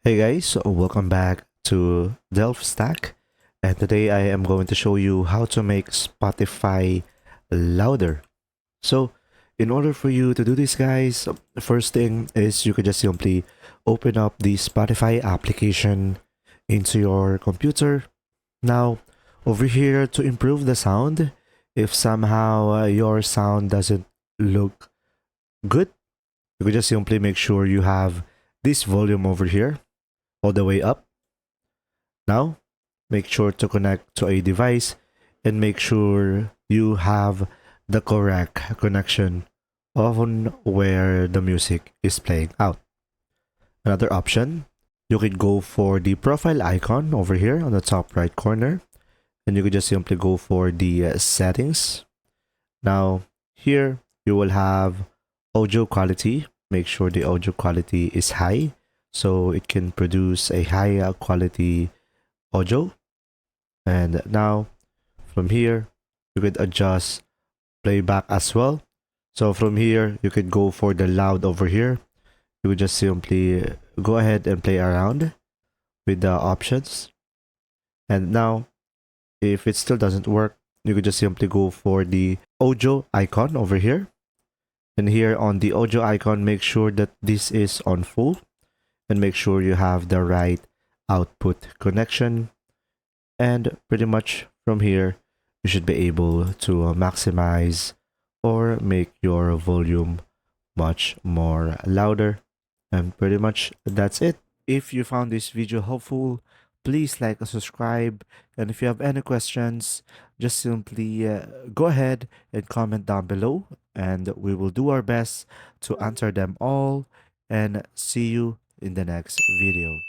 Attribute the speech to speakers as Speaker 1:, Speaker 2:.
Speaker 1: Hey guys, so welcome back to DelftStack, and today I am going to show you how to make Spotify louder. So in order for you to do this, guys, the first thing is you could just simply open up the Spotify application into your computer. Now over here, to improve the sound, if somehow your sound doesn't look good, you could just simply make sure you have this volume over here all the way up. Now, make sure to connect to a device and make sure you have the correct connection on where the music is playing out. Another option, you could go for the profile icon over here on the top right corner, and you could just simply go for the settings. Now, here you will have audio quality. Make sure the audio quality is high so it can produce a high quality audio. And now from here you could adjust playback as well. So from here you could go for the loud over here. You would just simply go ahead and play around with the options. And now if it still doesn't work, you could just simply go for the audio icon over here. And here on the audio icon, make sure that this is on full and make sure you have the right output connection. And pretty much from here, you should be able to maximize or make your volume much more louder. And pretty much that's it. If you found this video helpful, please like and subscribe. And if you have any questions, just simply go ahead and comment down below. And we will do our best to answer them all. And see you in the next video.